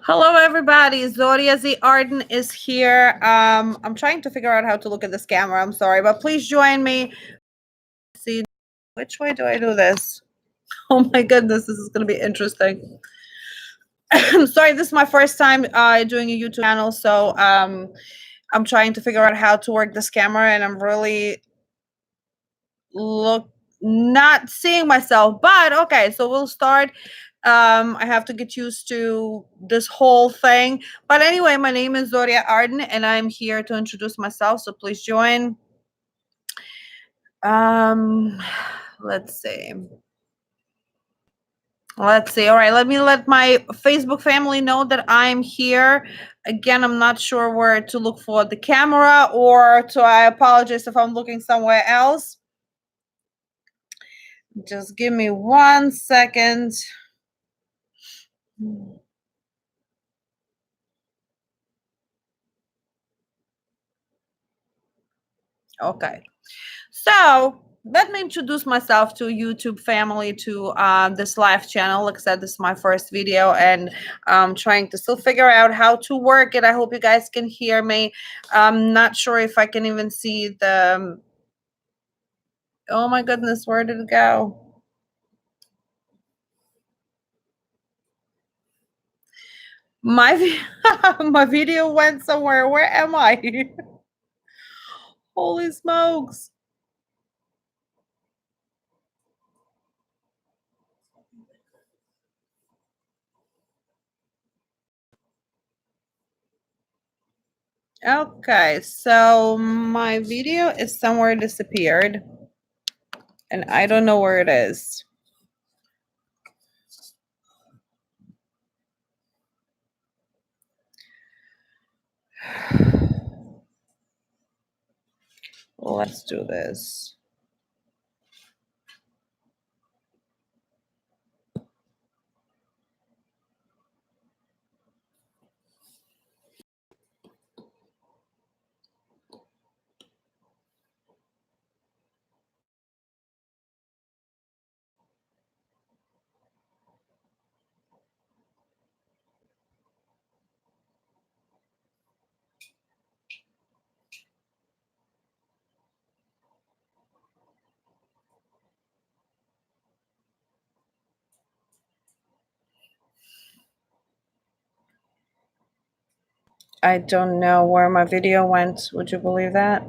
Hello, everybody. Zoria Z Arden is here. I'm trying to figure out how to look at this camera. I'm sorry, but please join me. See, which way do I do this? Oh my goodness, this is going to be interesting. I'm sorry, this is my first time doing a YouTube channel, so I'm trying to figure out how to work this camera, and I'm really not seeing myself. But okay, so we'll start. I have to get used to this whole thing. But anyway, my name is Zoria Arden, and I'm here to introduce myself. So please join. Um, let's see. Let's see. All right, let me let my Facebook family know that I'm here. Again, I'm not sure where to look for the camera, or to I apologize if I'm looking somewhere else. Just give me 1 second. Okay. So let me introduce myself to YouTube family, to this live channel. Like I said, this is my first video, and I'm trying to still figure out how to work it. I hope you guys can hear me. I'm not sure if I can even see the. Oh my goodness, where did it go? My my video went somewhere. Where am I? Holy smokes. Okay, so my video is somewhere disappeared, and I don't know where it is. Let's do this. I don't know where my video went. Would you believe that?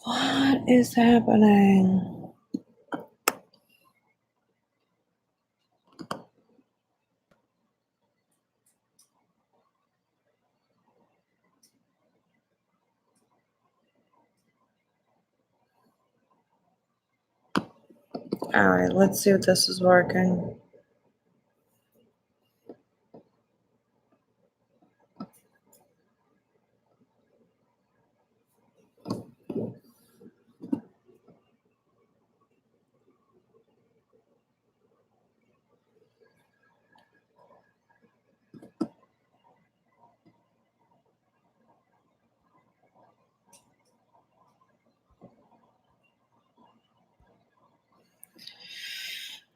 What is happening? All right, let's see if this is working.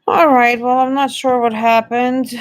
All right, well, I'm not sure what happened.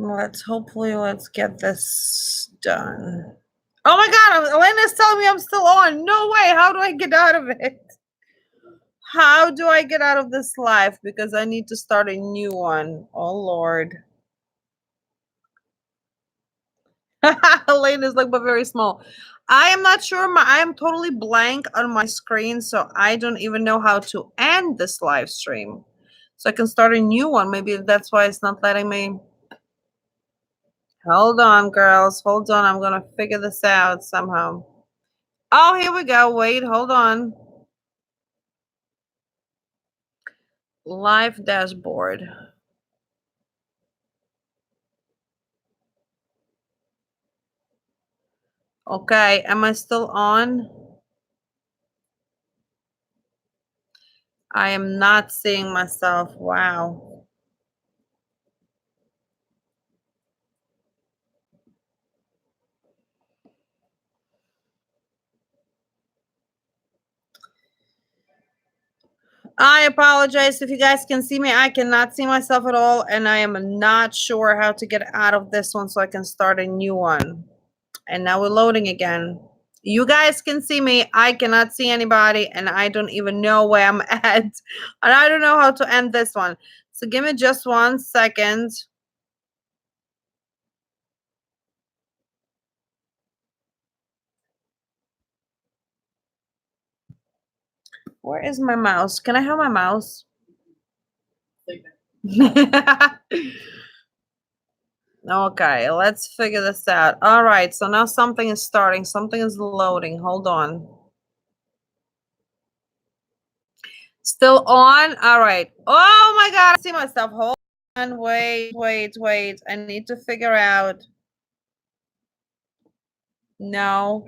Let's get this done. Oh my God, Elena's telling me I'm still on. No way. How do I get out of it? How do I get out of this live? Because I need to start a new one. Oh Lord. Elena's like, but very small. I am not sure. I am totally blank on my screen, so I don't even know how to end this live stream. So I can start a new one. Maybe that's why it's not letting me. Hold on, girls. Hold on. I'm going to figure this out somehow. Oh, here we go. Wait, hold on. Live dashboard. Okay, am I still on? I am not seeing myself. Wow. I apologize if you guys can see me. I cannot see myself at all, and I am not sure how to get out of this one so I can start a new one. And now we're loading again. You guys can see me. I cannot see anybody, and I don't even know where I'm at. And I don't know how to end this one. So give me just 1 second. Where is my mouse? Can I have my mouse? Okay, let's figure this out. All right, so now something is starting. Something is loading. Hold on. Still on? All right. Oh my God, I see myself. Hold on. Wait. I need to figure out. No.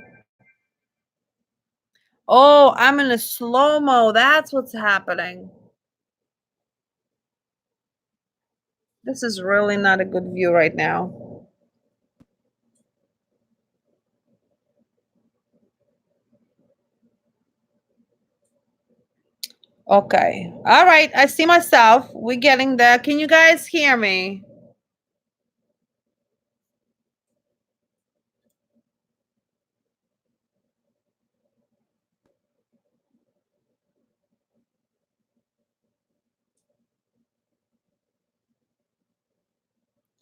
Oh, I'm in a slow-mo. That's what's happening. This is really not a good view right now. Okay. All right. I see myself. We're getting there. Can you guys hear me?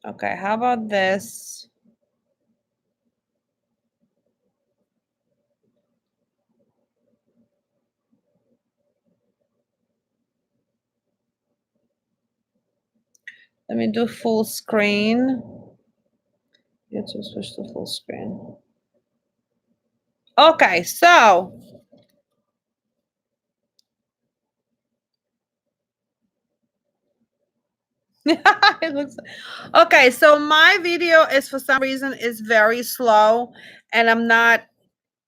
Okay. How about this? Let me do full screen. You to switch to full screen. Okay, so it looks okay. So my video is for some reason is very slow, and I'm not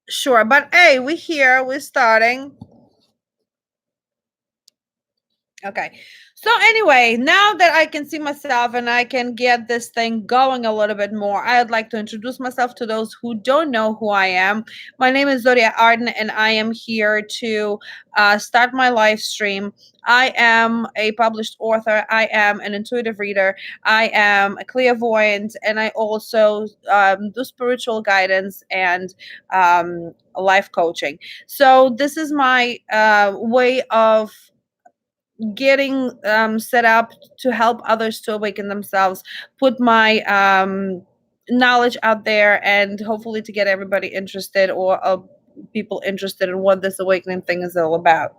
sure. But hey, we're here. We're starting. Okay. So anyway, now that I can see myself and I can get this thing going a little bit more, I'd like to introduce myself to those who don't know who I am. My name is Zoria Arden, and I am here to start my live stream. I am a published author. I am an intuitive reader. I am a clairvoyant, and I also do spiritual guidance and life coaching. So this is my way of getting set up to help others to awaken themselves, put my knowledge out there, and hopefully to get everybody interested or people interested in what this awakening thing is all about.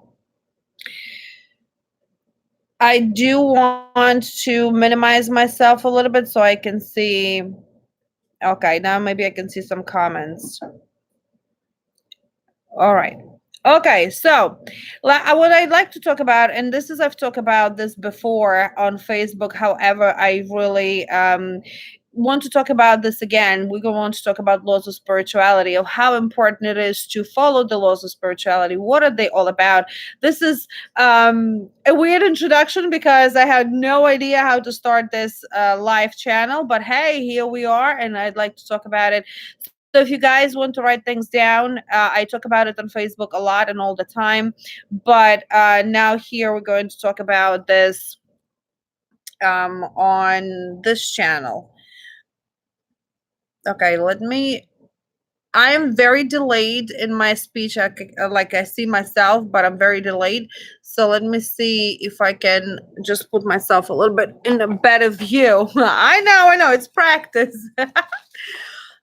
I do want to minimize myself a little bit so I can see. Okay, now maybe I can see some comments. All right. Okay, so what I'd like to talk about, and this is I've talked about this before on Facebook. However, I really want to talk about this again. We're going to want to talk about laws of spirituality, of how important it is to follow the laws of spirituality. What are they all about? This is a weird introduction because I had no idea how to start this live channel, but hey, here we are, and I'd like to talk about it. So if you guys want to write things down, I talk about it on Facebook a lot and all the time. But now here we're going to talk about this on this channel. Okay, I am very delayed in my speech. Like I see myself, but I'm very delayed. So let me see if I can just put myself a little bit in a better view. I know, it's practice.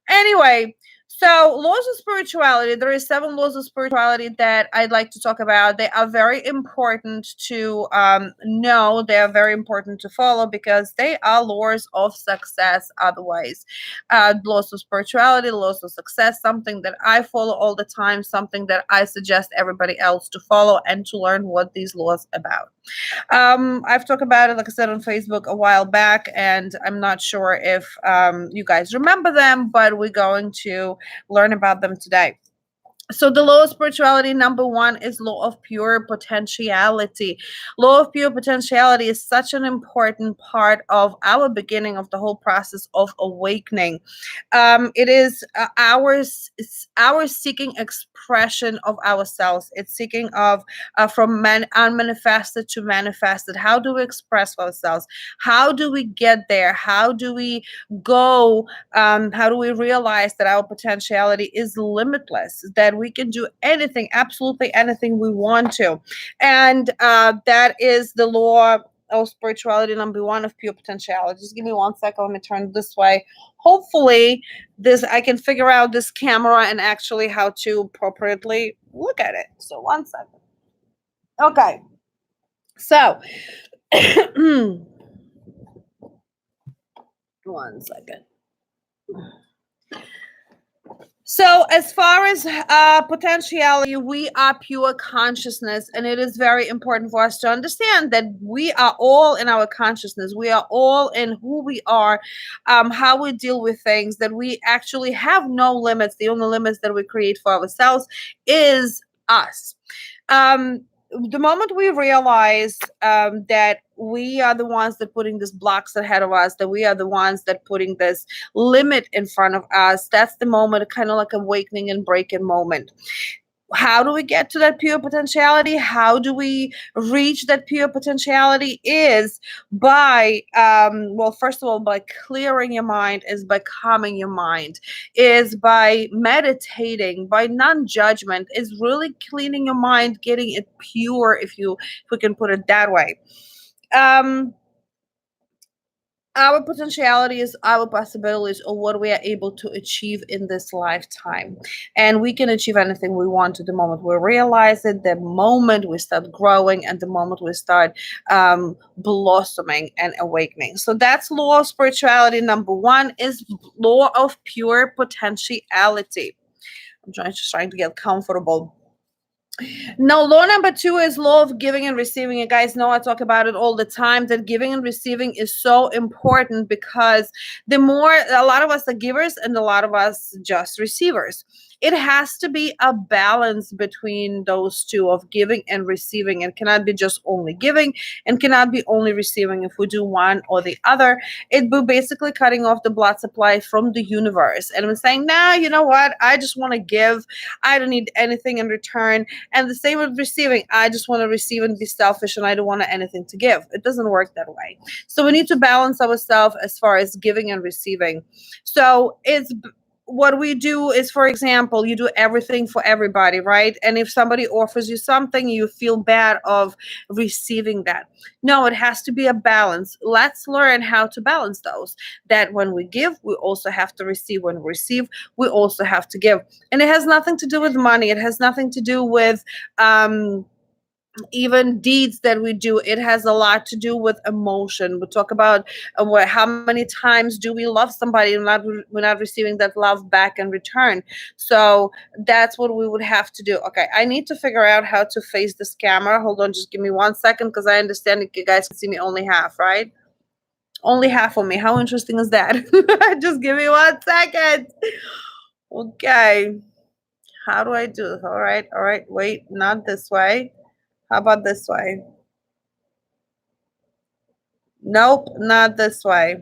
Anyway, so laws of spirituality, there is 7 laws of spirituality that I'd like to talk about. They are very important to know. They are very important to follow because they are laws of success. Otherwise, laws of spirituality, laws of success, something that I follow all the time, something that I suggest everybody else to follow and to learn what these laws about. I've talked about it, like I said, on Facebook a while back, and I'm not sure if you guys remember them, but we're going to learn about them today. So the law of spirituality, number 1, is law of pure potentiality. Law of pure potentiality is such an important part of our beginning of the whole process of awakening. It is it's our seeking expression of ourselves. It's seeking of from unmanifested to manifested. How do we express ourselves? How do we get there? How do we go? How do we realize that our potentiality is limitless, that we can do anything, absolutely anything we want to? And that is the law of spirituality, number 1, of pure potentiality. Just give me 1 second. Let me turn this way. Hopefully, I can figure out this camera and actually how to appropriately look at it. So 1 second. Okay. So 1 second. So, as far as potentiality, we are pure consciousness, and it is very important for us to understand that we are all in our consciousness. We are all in who we are, how we deal with things, that we actually have no limits. The only limits that we create for ourselves is us. The moment we realize that we are the ones that putting these blocks ahead of us, that we are the ones that putting this limit in front of us, that's the moment, kind of like awakening and breaking moment. How do we get to that pure potentiality? How do we reach that pure potentiality? Is by well, first of all, by clearing your mind, is by calming your mind, is by meditating, by non-judgment, is really cleaning your mind, getting it pure, if we can put it that way. Our potentiality is our possibilities, or what we are able to achieve in this lifetime. And we can achieve anything we want to the moment we realize it, the moment we start growing, and the moment we start blossoming and awakening. So that's law of spirituality. Number 1 is law of pure potentiality. I'm just trying to get comfortable. Now, law number 2 is law of giving and receiving. You guys know I talk about it all the time, that giving and receiving is so important, because a lot of us are givers and a lot of us just receivers. It has to be a balance between those two, of giving and receiving. It cannot be just only giving and cannot be only receiving. If we do one or the other, it will basically cutting off the blood supply from the universe. And I'm saying, nah, you know what? I just want to give. I don't need anything in return. And the same with receiving. I just want to receive and be selfish, and I don't want anything to give. It doesn't work that way. So we need to balance ourselves as far as giving and receiving. So what we do is, for example, you do everything for everybody, right? And if somebody offers you something, you feel bad of receiving that. No, it has to be a balance. Let's learn how to balance those. That when we give, we also have to receive. When we receive, we also have to give. And it has nothing to do with money. It has nothing to do with even deeds that we do. It has a lot to do with emotion. We talk about how many times do we love somebody and we're not receiving that love back in return. So that's what we would have to do. Okay, I need to figure out how to face this camera. Hold on, just give me 1 second, because I understand that you guys can see me only half, right? Only half of me. How interesting is that? Just give me 1 second. Okay, how do I do this? All right, wait, not this way. How about this way? Nope, not this way.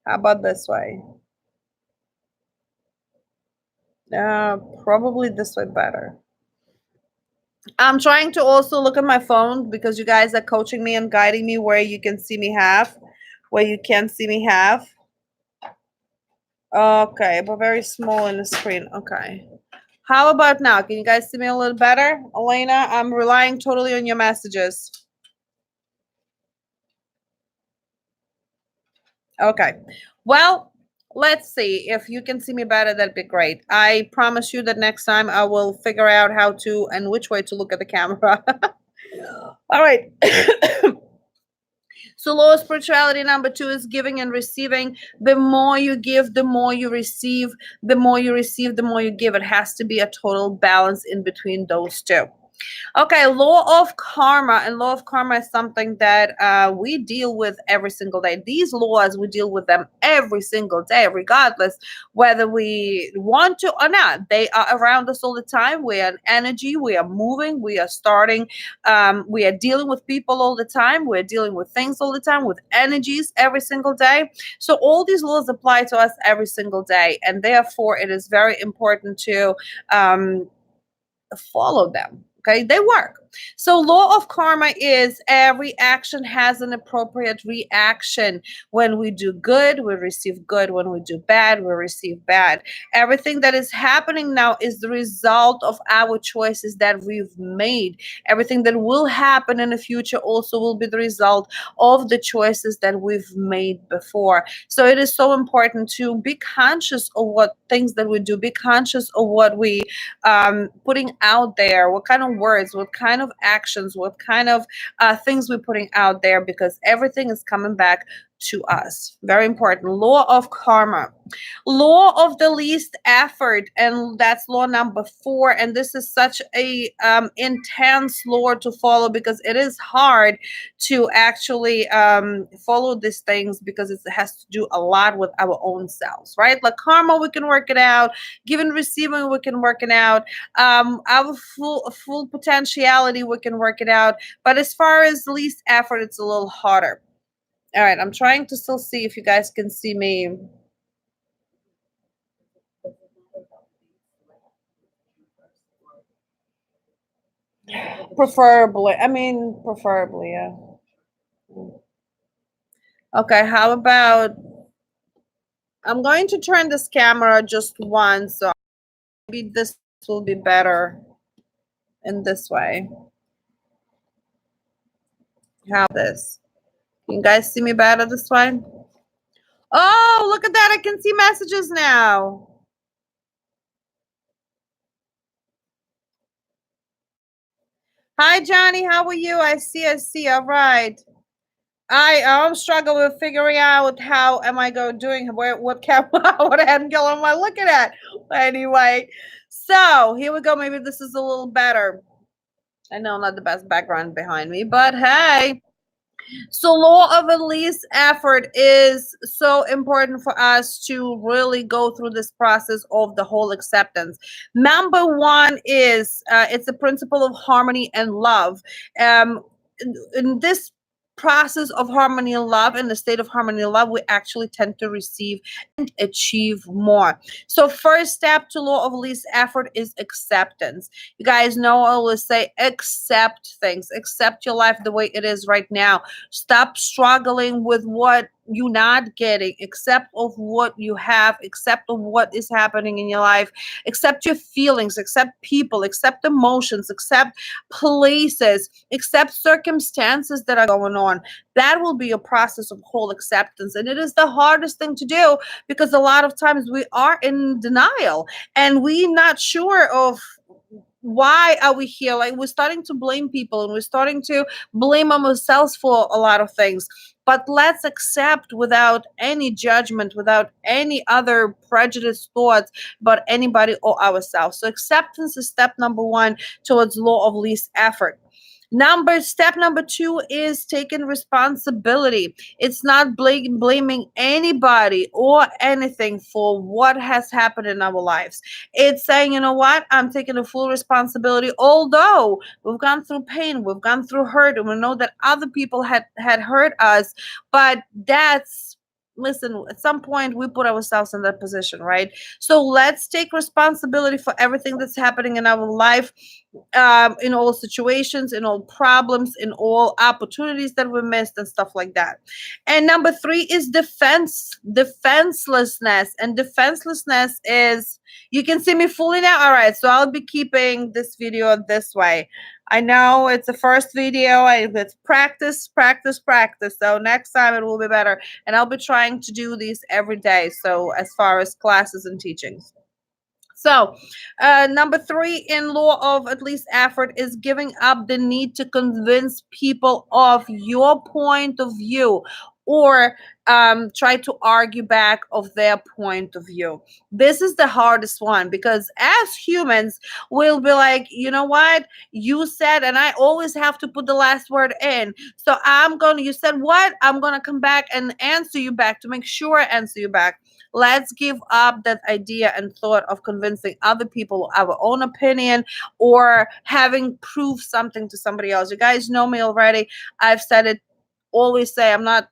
How about this way? Probably this way better. I'm trying to also look at my phone because you guys are coaching me and guiding me where you can see me half, where you can't see me half. Okay, but very small in the screen. Okay. How about now? Can you guys see me a little better? Elena, I'm relying totally on your messages. Okay. Well, let's see. If you can see me better, that'd be great. I promise you that next time I will figure out how to and which way to look at the camera. All right. So, law of spirituality number 2 is giving and receiving. The more you give, the more you receive. The more you receive, the more you give. It has to be a total balance in between those two. Okay, law of karma. And law of karma is something that we deal with every single day. These laws, we deal with them every single day, regardless whether we want to or not. They are around us all the time. We are an energy. We are moving. We are starting. We are dealing with people all the time. We're dealing with things all the time, with energies every single day. So all these laws apply to us every single day. And therefore, it is very important to follow them. Okay, they work. So, law of karma is every action has an appropriate reaction. When we do good, we receive good. When we do bad, we receive bad. Everything that is happening now is the result of our choices that we've made. Everything that will happen in the future also will be the result of the choices that we've made before. So, it is so important to be conscious of what things that we do, be conscious of what we putting out there, what kind of words, what kind of actions, what kind of things we're putting out there, because everything is coming back to us. Very important. Law of karma. Law of the least effort, and that's law number 4. And this is such a intense law to follow because it is hard to actually follow these things because it has to do a lot with our own selves, right? Like karma, we can work it out. Giving, receiving, we can work it out. Our full potentiality, we can work it out. But as far as least effort, it's a little harder. All right, I'm trying to still see if you guys can see me. Preferably, yeah. Okay, how about I'm going to turn this camera just once, so maybe this will be better in this way. How this? Can you guys see me better this way? Oh, look at that. I can see messages now. Hi, Johnny. How are you? I see. All right. I'm struggling with figuring out how am I doing what camera what angle am I looking at. Anyway, so here we go. Maybe this is a little better. I know not the best background behind me, but hey. So, law of the least effort is so important for us to really go through this process of the whole acceptance. Number 1 is it's the principle of harmony and love. In this process of harmony and love, in the state of harmony and love, we actually tend to receive and achieve more. So, first step to law of least effort is acceptance. You guys know I always say accept things, accept your life the way it is right now. Stop struggling with what you're not getting. Accept of what you have. Accept of what is happening in your life. Accept your feelings. Accept people. Accept emotions. Accept places. Accept circumstances that are going on. That will be a process of whole acceptance. And it is the hardest thing to do because a lot of times we are in denial and we're not sure of why are we here. Like we're starting to blame people and we're starting to blame ourselves for a lot of things. But let's accept without any judgment, without any other prejudice thoughts about anybody or ourselves. So acceptance is step number 1 towards law of least effort. Step number 2 is taking responsibility. It's not blaming anybody or anything for what has happened in our lives. It's saying, you know what, I'm taking a full responsibility. Although we've gone through pain, we've gone through hurt, and we know that other people had hurt us, but that's listen, at some point we put ourselves in that position, right? So let's take responsibility for everything that's happening in our life, in all situations, in all problems, in all opportunities that we missed and stuff like that. And number three is defenselessness. And defenselessness is, you can see me fully now. All right, so I'll be keeping this video this way. I know it's the first video. It's practice, practice, practice. So next time it will be better. And I'll be trying to do these every day. So as far as classes and teachings. So, number three in law of at least effort is giving up the need to convince people of your point of view, or try to argue back of their point of view. This is the hardest one, because as humans, we'll be like, you know what? You said, and I always have to put the last word in. So you said what? I'm going to come back and answer you back to make sure I answer you back. Let's give up that idea and thought of convincing other people our own opinion or having prove something to somebody else. You guys know me already. I've said it, always say I'm not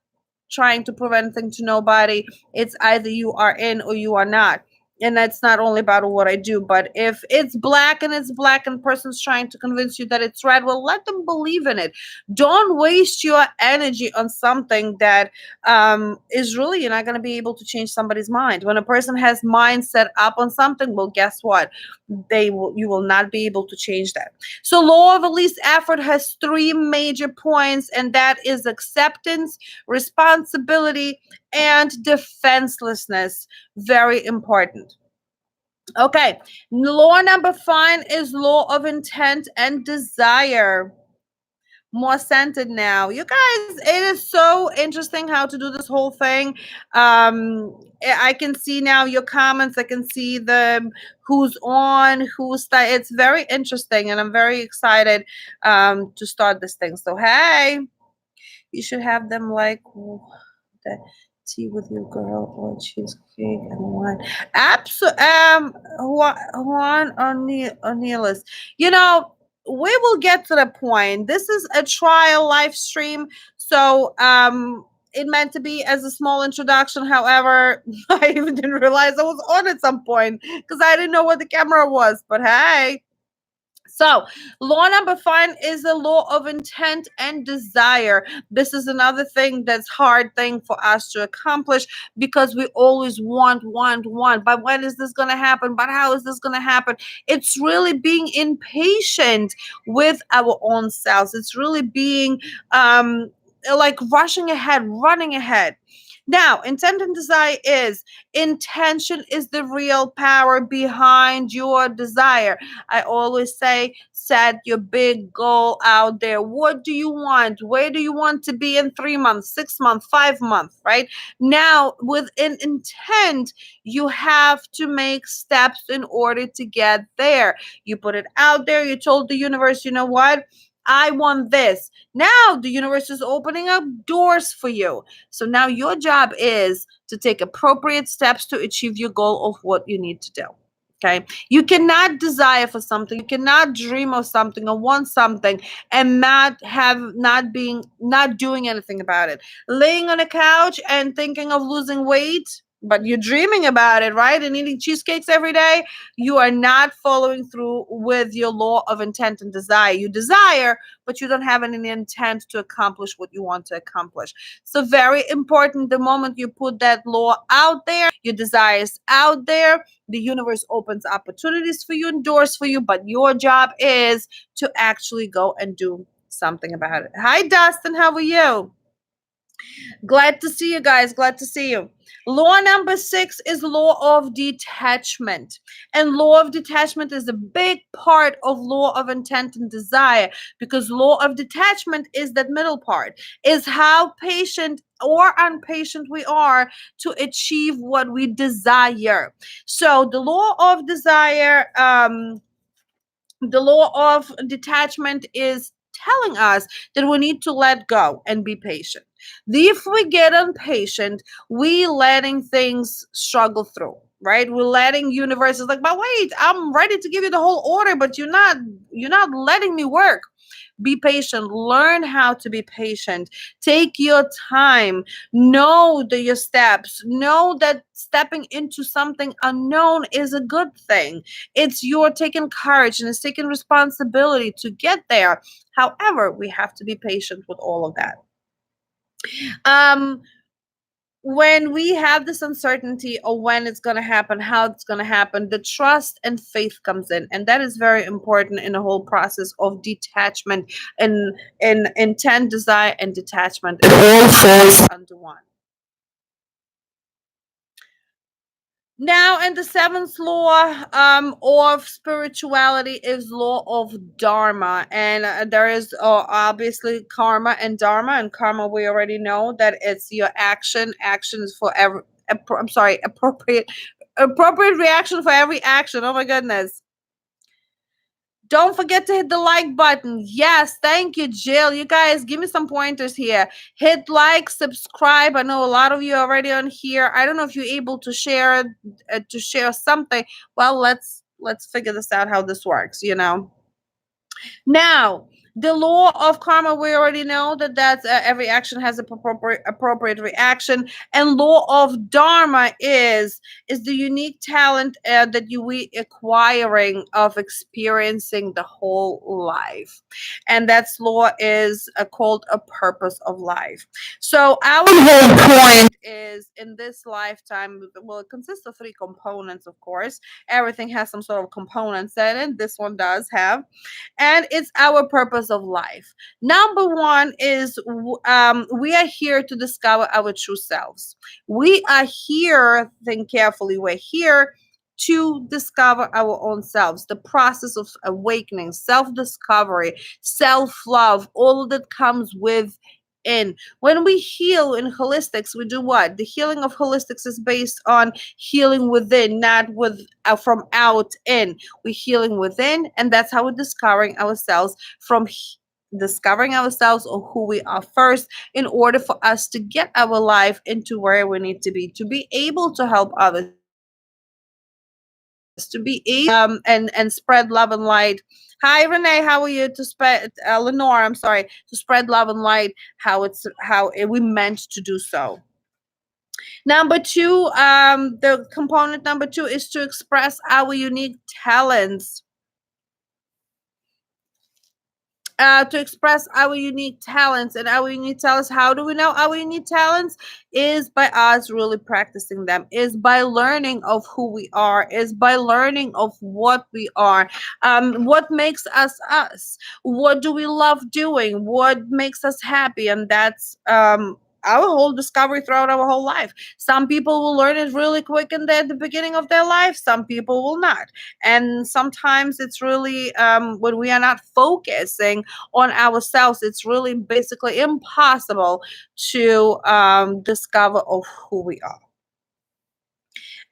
trying to prove anything to nobody. It's either you are in or you are not. And that's not only about what I do, but if it's black and person's trying to convince you that it's red, well, let them believe in it. Don't waste your energy on something that is really, you're not going to be able to change somebody's mind. When a person has mind set up on something, well, guess what? You will not be able to change that. So law of least effort has three major points, and that is acceptance, responsibility, and defenselessness. Very important. Okay, law number 5 is law of intent and desire. More centered now. You guys, it is so interesting how to do this whole thing. I can see now your comments. I can see the who's on, it's very interesting, and I'm very excited to start this thing. So hey, you should have them like the tea with your girl or cheesecake and wine. Absolutely. Juan O'Neillis. You know, we will get to the point. This is a trial live stream, so it meant to be as a small introduction. However, I even didn't realize I was on at some point because I didn't know what the camera was. But hey. So, law number 5 is the law of intent and desire. This is another thing that's hard thing for us to accomplish, because we always want. But when is this going to happen? But how is this going to happen? It's really being impatient with our own selves. It's really being like rushing ahead, running ahead. Now, intent and desire is, intention is the real power behind your desire. I always say, set your big goal out there. What do you want? Where do you want to be in 3 months, 6 months, 5 months, right? Now, with an intent, you have to make steps in order to get there. You put it out there. You told the universe, you know what? I want this. Now the universe is opening up doors for you. So now your job is to take appropriate steps to achieve your goal of what you need to do. Okay. You cannot desire for something. You cannot dream of something or want something and not doing anything about it. Laying on a couch and thinking of losing weight, but you're dreaming about it, right? And eating cheesecakes every day. You are not following through with your law of intent and desire. You desire, but you don't have any intent to accomplish what you want to accomplish. So very important, the moment you put that law out there, your desires out there, the universe opens opportunities for you and doors for you, but your job is to actually go and do something about it. Hi, Dustin. How are you? Glad to see you guys. Glad to see you. Law number 6 is law of detachment. And law of detachment is a big part of law of intent and desire, because law of detachment is that middle part, is how patient or impatient we are to achieve what we desire. So the law of desire, the law of detachment is telling us that we need to let go and be patient. If we get impatient, we letting things struggle through, right? We're letting universes like, but wait, I'm ready to give you the whole order, but you're not letting me work. Be patient. Learn how to be patient. Take your time. Know your steps. Know that stepping into something unknown is a good thing. It's your taking courage and it's taking responsibility to get there. However, we have to be patient with all of that. Um, when we have this uncertainty of when it's going to happen, how it's going to happen, the trust and faith comes in, and that is very important in the whole process of detachment and in intent, desire, and detachment. It all falls under one. Now, and the seventh law of spirituality is law of dharma, and there is obviously karma and dharma. And karma, we already know that it's your action. Action is for every. I'm sorry, appropriate reaction for every action. Oh my goodness. Don't forget to hit the like button. Yes, thank you, Jill. You guys, give me some pointers here. Hit like, subscribe. I know a lot of you are already on here. I don't know if you're able to share something. Well, let's figure this out how this works. Now, the law of karma, we already know that every action has a appropriate reaction, and law of dharma is the unique talent that we acquiring of experiencing the whole life, and that's law is called a purpose of life. So our whole point is in this lifetime, well, it consists of three components, of course. Everything has some sort of components in it. This one does have, and it's our purpose of life. Number one is we are here to discover our true selves. We are here, think carefully, we're here to discover our own selves, the process of awakening, self-discovery, self-love, all that comes with in. When we heal in holistics, we do what? The healing of holistics is based on healing within, not with from out in. We're healing within, and that's how we're discovering ourselves from discovering ourselves or who we are first in order for us to get our life into where we need to be able to help others, to be able and spread love and light. Hi Renee, how are you? To spread Lenore, I'm sorry, to spread love and light, we meant to do so. Number two, the component number two is to express our unique talents. To express our unique talents, and our unique talents, how do we know our unique talents? Is by us really practicing them, is by learning of who we are, is by learning of what we are, what makes us us, what do we love doing, what makes us happy, and that's our whole discovery throughout our whole life. Some people will learn it really quick in the beginning of their life, some people will not. And sometimes it's really when we are not focusing on ourselves, it's really basically impossible to discover of who we are.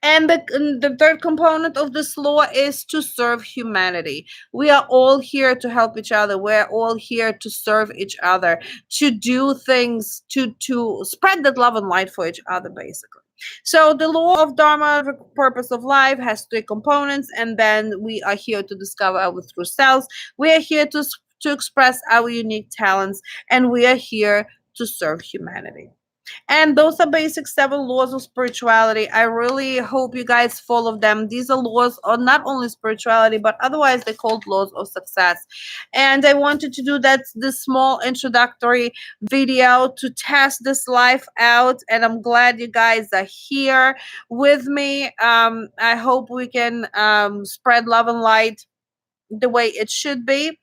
And the third component of this law is to serve humanity. We are all here to help each other. We're all here to serve each other, to do things, to spread that love and light for each other, basically. So the law of dharma, the purpose of life, has three components, and then we are here to discover our true selves. We are here to express our unique talents, and we are here to serve humanity. And those are basic 7 laws of spirituality. I really hope you guys follow them. These are laws of not only spirituality, but otherwise they're called laws of success. And I wanted to do this small introductory video to test this life out. And I'm glad you guys are here with me. I hope we can spread love and light the way it should be.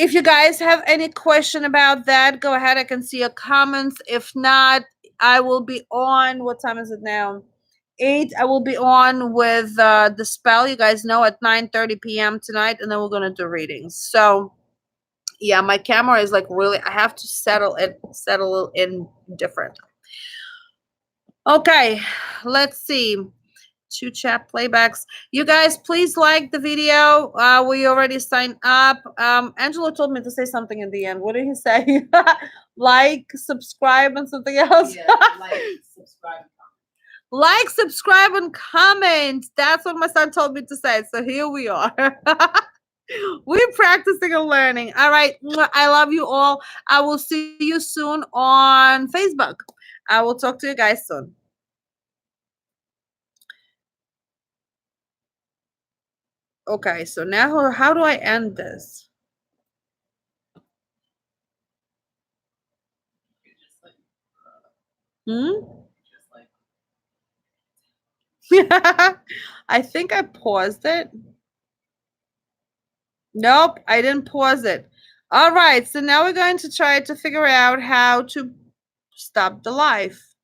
If you guys have any question about that, go ahead. I can see your comments. If not, I will be on. What time is it now? 8. I will be on with the spell. You guys know at 9:30 p.m. tonight, and then we're gonna do readings. So yeah, my camera is like really. I have to settle it in different. Okay, let's see. 2 chat playbacks. You guys, please like the video. We already signed up. Angelo told me to say something in the end. What did he say? Like, subscribe, and something else. Yeah, like, subscribe. Like, subscribe, and comment. That's what my son told me to say. So here we are. We're practicing and learning. All right. I love you all. I will see you soon on Facebook. I will talk to you guys soon. Okay, so now how do I end this? You just like, Hmm? just like, I think I paused it. Nope, I didn't pause it. All right, so now we're going to try to figure out how to stop the life.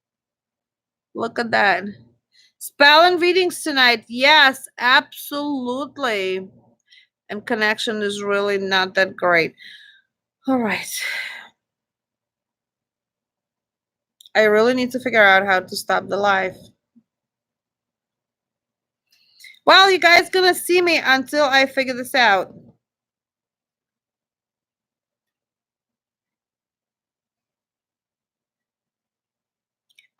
Look at that. Spell and readings tonight. Yes, absolutely. And connection is really not that great. All right. I really need to figure out how to stop the life. Well, you guys gonna see me until I figure this out.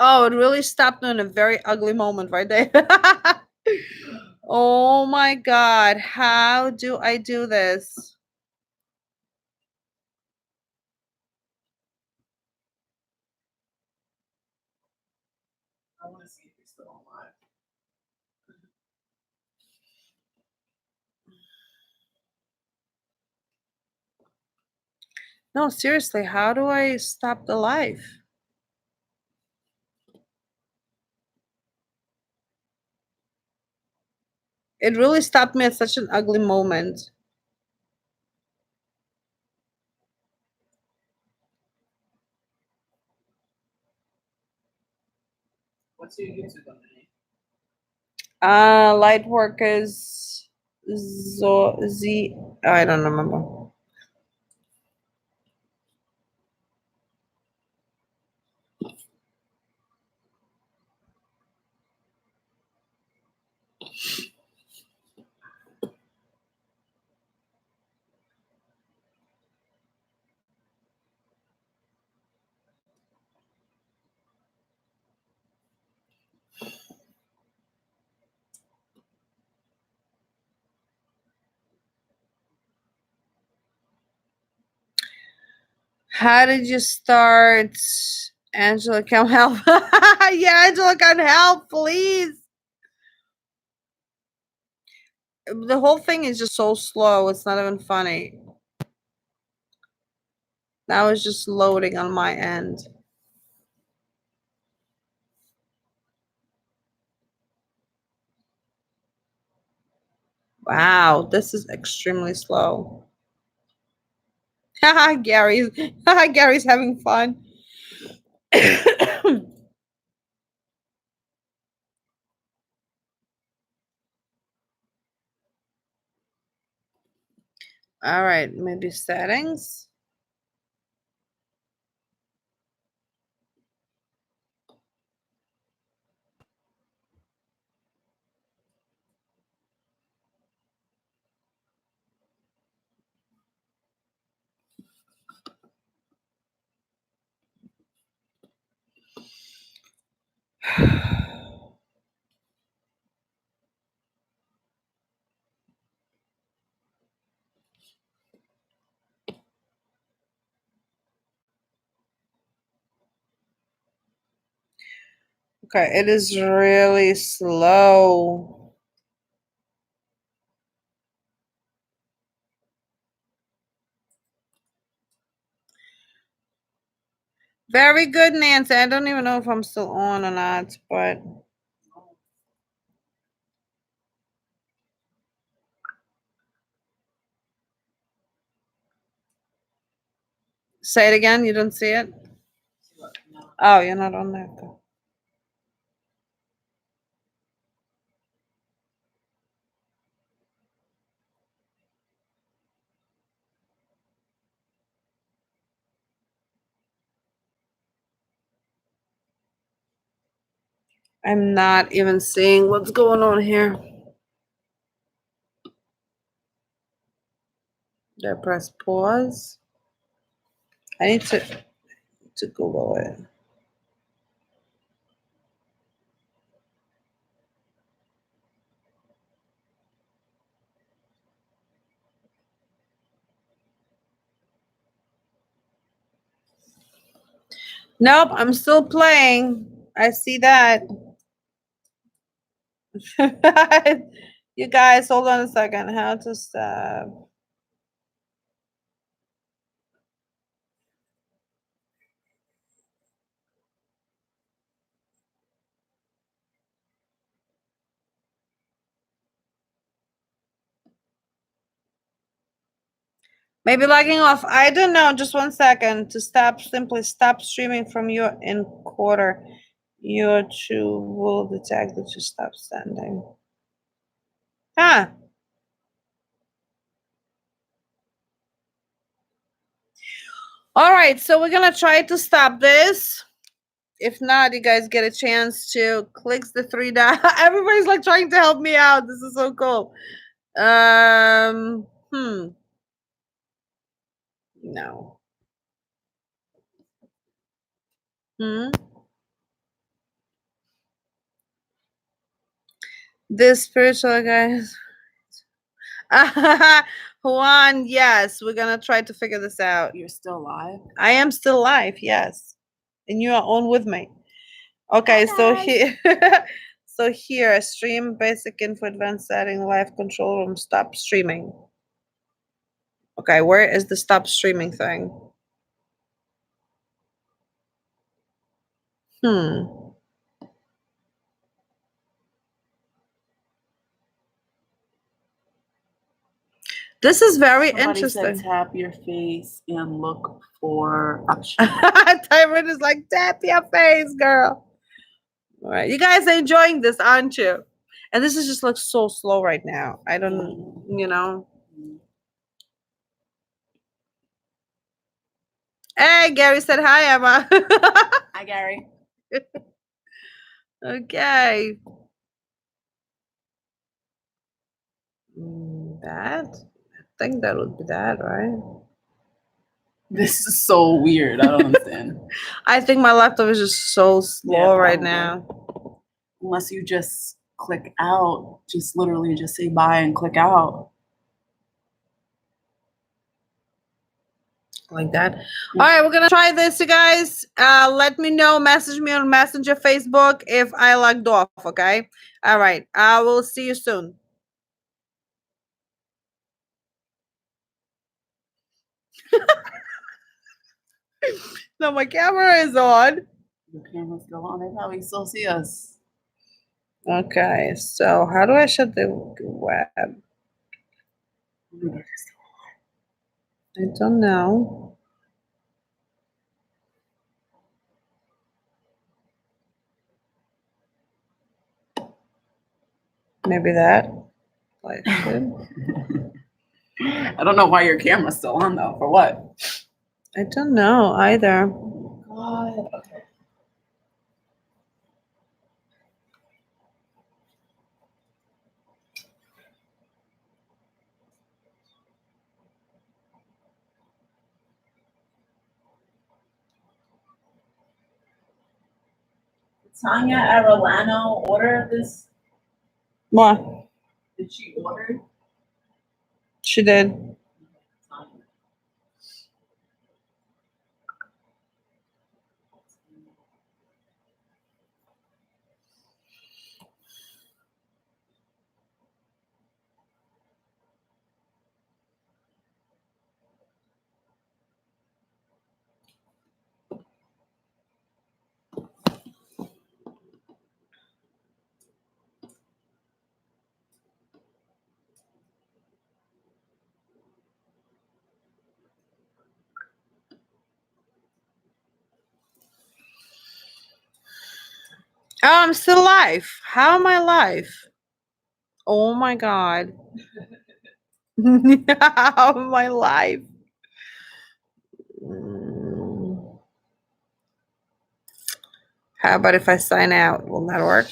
Oh, it really stopped me in a very ugly moment right there. Oh my God. How do I do this? I want to see if you're still alive. No, seriously, how do I stop the life? It really stopped me at such an ugly moment. What's your YouTube underneath? Light workers Z, I don't remember. How did you start? Angela, come help. Yeah, Angela, can help, please. The whole thing is just so slow. It's not even funny. Now it's just loading on my end. Wow, this is extremely slow. Haha, Gary's Gary's having fun. All right, maybe settings. Okay, it is really slow. Very good, Nancy. I don't even know if I'm still on or not, but say it again. You don't see it? See what? No. Oh, you're not on there. Okay. I'm not even seeing what's going on here. Did I press pause? I need to Google it. Nope, I'm still playing. I see that. You guys, hold on a second. How to stop? Maybe logging off. I don't know. Just 1 second to stop. Simply stop streaming from your encoder. Your two will detect that you stop sending. Huh. All right. So we're going to try to stop this. If not, you guys get a chance to click the three dots. Everybody's like trying to help me out. This is so cool. No. This spiritual guys. Juan, yes, we're gonna try to figure this out. You're still live? I am still live, yes. And you are on with me. Okay, so here so here, stream basic info advanced setting, live control room, stop streaming. Okay, where is the stop streaming thing? This is very Somebody interesting. said tap your face and look for options. Tyrone is like, tap your face, girl. All right, you guys are enjoying this, aren't you? And this is just like so slow right now. I don't, you know. Hey, Gary said hi, Emma. Hi, Gary. Okay. That? I think that would be that, right? This is so weird. I don't understand. I think my laptop is just so slow right probably. now. Unless you just click out, just literally just say bye and click out. Like that. All right, we're gonna try this, you guys. Let me know. Message me on Messenger, Facebook if I logged off. Okay. All right. I will see you soon. No, my camera is on. The camera's still on. They probably still see us. Okay. So how do I shut the web? I don't know. Maybe that. Like, I don't know why your camera's still on though. For what? I don't know either. God. Okay. Tanya Arellano order this? What? Did she order? She did. Tanya. Oh, I'm still live. How am I live? Oh my god. How am I live? How about if I sign out? Will that work?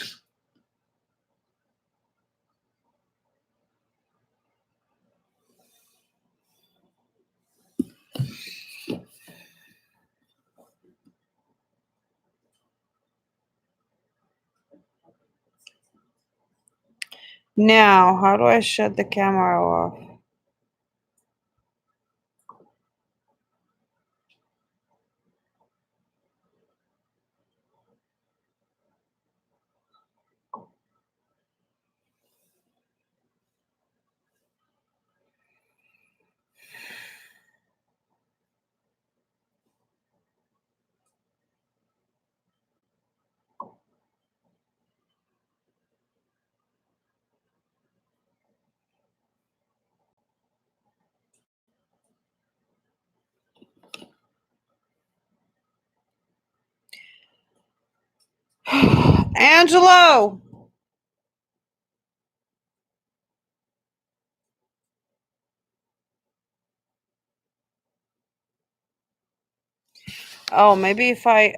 Now, how do I shut the camera off? Angelo. Oh, maybe if I,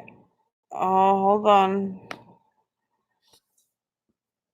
oh, hold on.